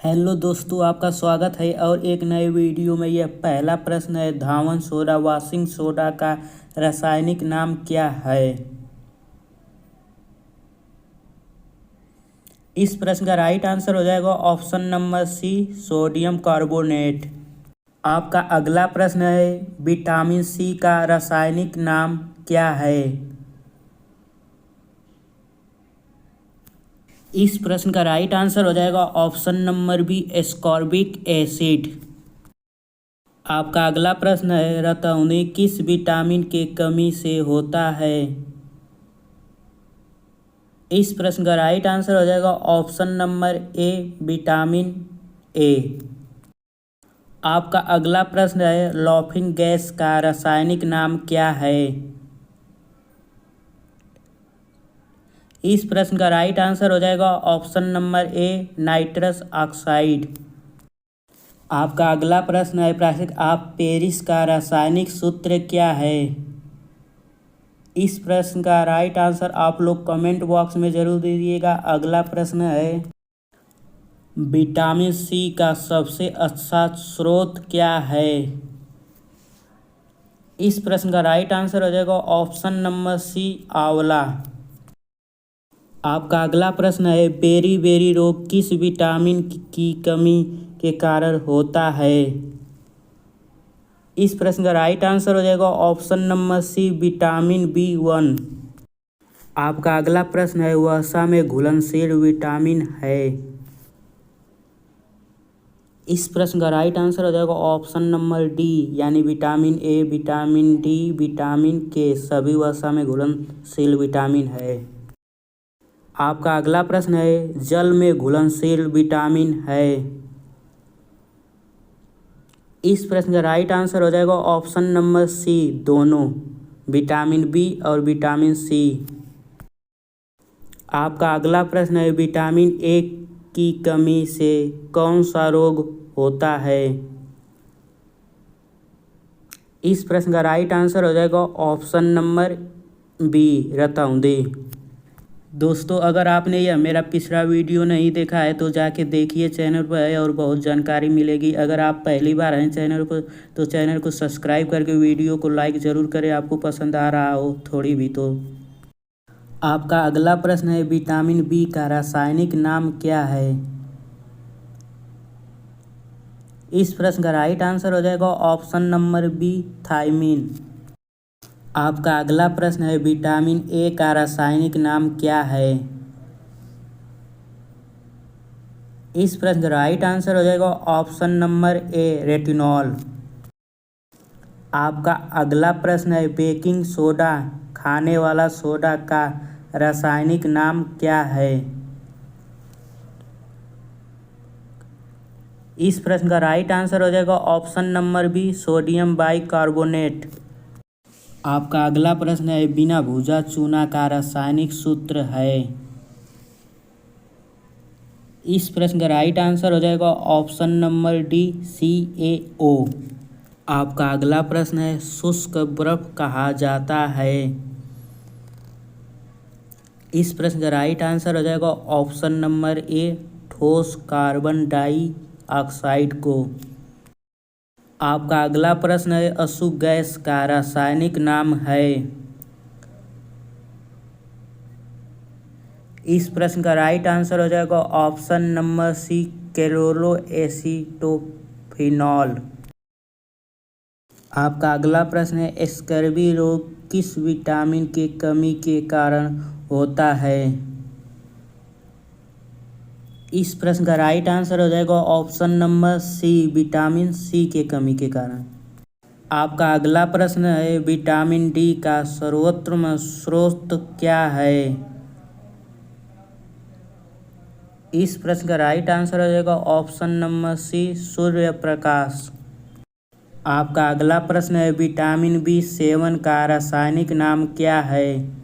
Hello दोस्तों, आपका स्वागत है और एक नए वीडियो में। यह पहला प्रश्न है, धावन सोडा वॉशिंग सोडा का रासायनिक नाम क्या है। इस प्रश्न का राइट आंसर हो जाएगा option number C, sodium carbonate. आपका अगला प्रश्न है, विटामिन सी का रासायनिक नाम क्या है। इस प्रश्न का राइट आंसर हो जाएगा option number B, ascorbic acid. आपका अगला प्रश्न है, रतौंधी किस विटामिन के कमी से होता है। इस प्रश्न का राइट आंसर हो जाएगा option number A, vitamin A. आपका अगला प्रश्न है, लॉफिंग गैस का रासायनिक नाम क्या है। इस प्रश्न का राइट आंसर हो जाएगा option number A, nitrous oxide. आपका अगला प्रश्न है, प्राकृतिक पेरिस का रासायनिक सूत्र क्या है। इस प्रश्न का राइट आंसर आप लोग कमेंट बॉक्स में जरूर दीजिएगा। अगला प्रश्न है, विटामिन सी का सबसे अच्छा स्रोत क्या है। इस प्रश्न का राइट आंसर हो जाएगा ऑप्शन नंबर सी, आंवला। आपका अगला प्रश्न है, बेरी रोग किस विटामिन की कमी के कारण होता है। इस प्रश्न का राइट आंसर हो जाएगा option number C, vitamin B1। आपका अगला प्रश्न है, वसा में घुलनशील विटामिन है। इस प्रश्न का राइट आंसर हो जाएगा ऑप्शन नंबर डी, यानी vitamin A, vitamin D, vitamin के सभी वसा में घुलनशील विटामिन है। आपका अगला प्रश्न है, जल में घुलनशील विटामिन है। इस प्रश्न का राइट आंसर हो जाएगा ऑप्शन नंबर सी, दोनों, विटामिन बी और विटामिन सी। आपका अगला प्रश्न है, विटामिन ए की कमी से कौन सा रोग होता है। इस प्रश्न का राइट आंसर हो जाएगा ऑप्शन नंबर बी, रतौंधी। दोस्तों, अगर आपने यह मेरा पिछला वीडियो नहीं देखा है तो जाके देखिए, चैनल पर है और बहुत जानकारी मिलेगी। अगर आप पहली बार हैं चैनल पर तो चैनल को सब्सक्राइब करके वीडियो को लाइक ज़रूर करें, आपको पसंद आ रहा हो थोड़ी भी तो। आपका अगला प्रश्न है, विटामिन बी का रासायनिक नाम क्या है। इस प्रश्न का राइट आंसर हो जाएगा ऑप्शन नंबर बी, थायमीन। आपका अगला प्रश्न है, विटामिन ए का रासायनिक नाम क्या है। इस प्रश्न का राइट आंसर हो जाएगा ऑप्शन नंबर ए, रेटिनॉल। आपका अगला प्रश्न है, बेकिंग सोडा खाने वाला सोडा का रासायनिक नाम क्या है। इस प्रश्न का राइट आंसर हो जाएगा option number B, sodium bicarbonate. आपका अगला प्रश्न है, बिना भुजा चूना का रासायनिक सूत्र है। इस प्रश्न का राइट आंसर हो जाएगा ऑप्शन नंबर डी, CaO। आपका अगला प्रश्न है, शुष्क बर्फ कहा जाता है। इस प्रश्न का राइट आंसर हो जाएगा ऑप्शन नंबर ए, ठोस कार्बन डाइऑक्साइड को। आपका अगला प्रश्न है, अशुभ गैस का रासायनिक नाम है। इस प्रश्न का राइट आंसर हो जाएगा ऑप्शन नंबर सी, क्लोरोएसीटोफिनॉल। आपका अगला प्रश्न है, स्कर्वी रोग किस विटामिन के कमी के कारण होता है। इस प्रश्न का राइट आंसर हो जाएगा option number C, vitamin C के कमी के कारण। आपका अगला प्रश्न है, विटामिन डी का सर्वोत्तम स्रोत क्या है। इस प्रश्न का राइट आंसर हो जाएगा ऑप्शन नंबर सी, सूर्य प्रकाश। आपका अगला प्रश्न है, विटामिन B7 का रासायनिक नाम क्या है।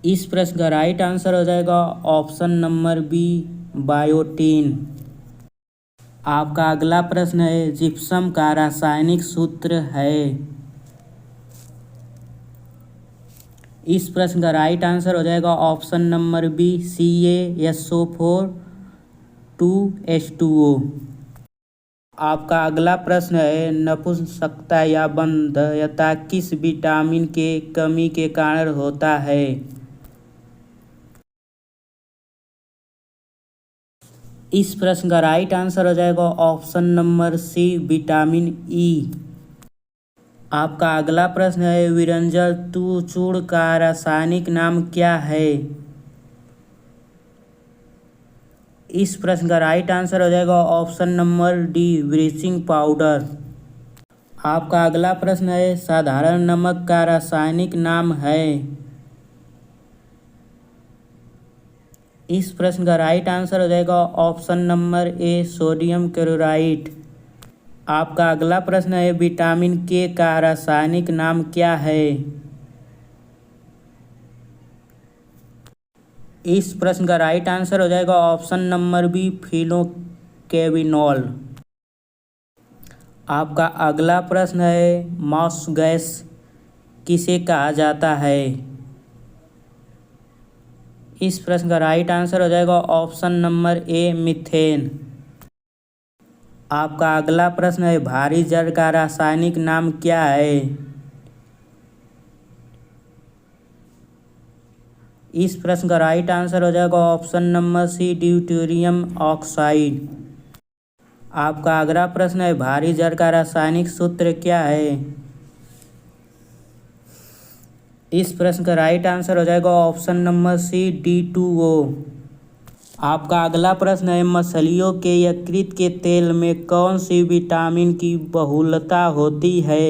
इस प्रश्न का राइट आंसर हो जाएगा ऑप्शन नंबर बी, बायोटीन। आपका अगला प्रश्न है, जिप्सम का रासायनिक सूत्र है। इस प्रश्न का राइट आंसर हो जाएगा option number B CaSO4 2H2O। आपका अगला प्रश्न है नपुंसकता या बंध्यता किस विटामिन के कमी के कारण होता है। इस प्रश्न का राइट आंसर हो जाएगा option number C vitamin E. आपका अगला प्रश्न है विरंजल चूर्ण का रासायनिक नाम क्या है। इस प्रश्न का राइट आंसर हो जाएगा option number D bleaching powder. आपका अगला प्रश्न है साधारण नमक का रासायनिक नाम है। इस प्रश्न का राइट आंसर हो जाएगा option number A sodium chloride. आपका अगला प्रश्न है विटामिन के का रासायनिक नाम क्या है। इस प्रश्न का राइट आंसर हो जाएगा ऑप्शन नंबर बी फिनोकेविनोल। आपका अगला प्रश्न है माउस गैस किसे कहा जाता है। इस प्रश्न का राइट आंसर हो जाएगा ऑप्शन नंबर ए मीथेन। आपका अगला प्रश्न है भारी जड़ का रासायनिक नाम क्या है। इस प्रश्न का राइट आंसर हो जाएगा option number C deuterium oxide. आपका अगला प्रश्न है भारी जड़ का रासायनिक सूत्र क्या है। इस प्रश्न का राइट आंसर हो जाएगा ऑप्शन नंबर सी D2O। आपका अगला प्रश्न है मछलियों के यकृत के तेल में कौन सी विटामिन की बहुलता होती है।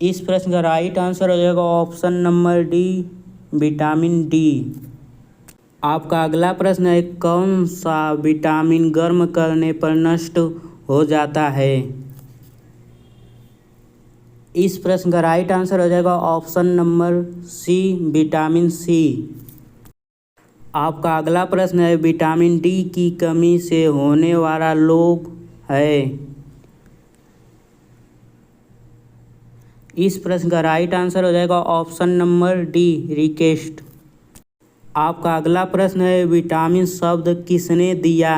इस प्रश्न का राइट आंसर हो जाएगा option number D vitamin D. आपका अगला प्रश्न है कौन सा विटामिन गर्म करने पर नष्ट हो जाता है। इस प्रश्न का राइट आंसर हो जाएगा option number C vitamin C. आपका अगला प्रश्न है विटामिन डी की कमी से होने वाला रोग है। इस प्रश्न का राइट आंसर हो जाएगा ऑप्शन नंबर डी रिकेट। आपका अगला प्रश्न है विटामिन शब्द किसने दिया।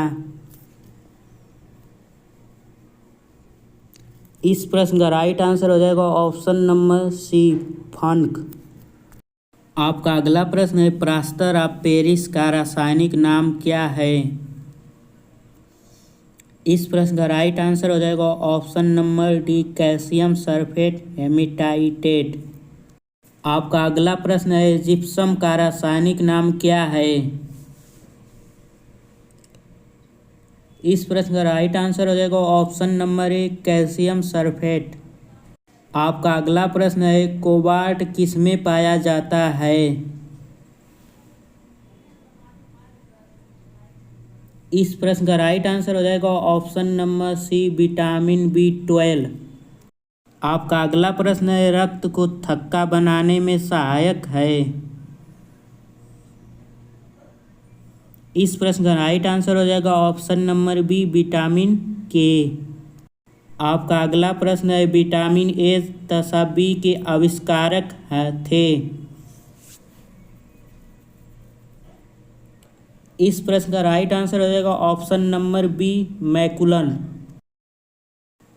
इस प्रश्न का राइट आंसर हो जाएगा ऑप्शन नंबर सी फंक। आपका अगला प्रश्न है प्लास्टर ऑफ पेरिस का रासायनिक नाम क्या है। इस प्रश्न का राइट आंसर हो जाएगा option number d calcium sulphate hemihydrate. आपका अगला प्रश्न है जिप्सम का रासायनिक नाम क्या है। इस प्रश्न का राइट आंसर हो जाएगा option number A calcium sulphate. आपका अगला प्रश्न है कोबाल्ट किसमें पाया जाता है। इस प्रश्न का राइट आंसर हो जाएगा option number C vitamin B12। आपका अगला प्रश्न है रक्त को थक्का बनाने में सहायक है। इस प्रश्न का राइट आंसर हो जाएगा ऑप्शन नंबर बी विटामिन के। आपका अगला प्रश्न है विटामिन ए तथा बी के आविष्कारक थे। इस प्रश्न का राइट आंसर हो जाएगा ऑप्शन नंबर बी मैकुलन।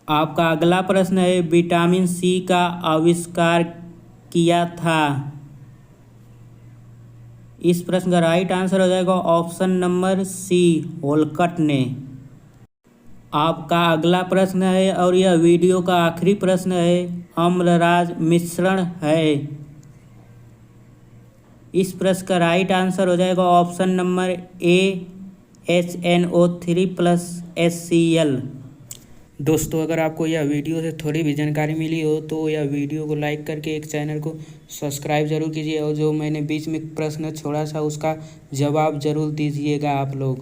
आपका अगला प्रश्न है विटामिन सी का आविष्कार किया था। इस प्रश्न का राइट आंसर हो जाएगा ऑप्शन नंबर सी होलकट ने। आपका अगला प्रश्न है और यह वीडियो का आखिरी प्रश्न है अम्लराज मिश्रण है। इस प्रश्न का राइट आंसर हो जाएगा ऑप्शन नंबर ए HNO3+HCl। दोस्तों अगर आपको यह वीडियो से थोड़ी भी जानकारी मिली हो तो यह वीडियो को लाइक करके एक चैनल को सब्सक्राइब जरूर कीजिए और जो मैंने बीच में प्रश्न छोड़ा था उसका जवाब जरूर दीजिएगा आप लोग।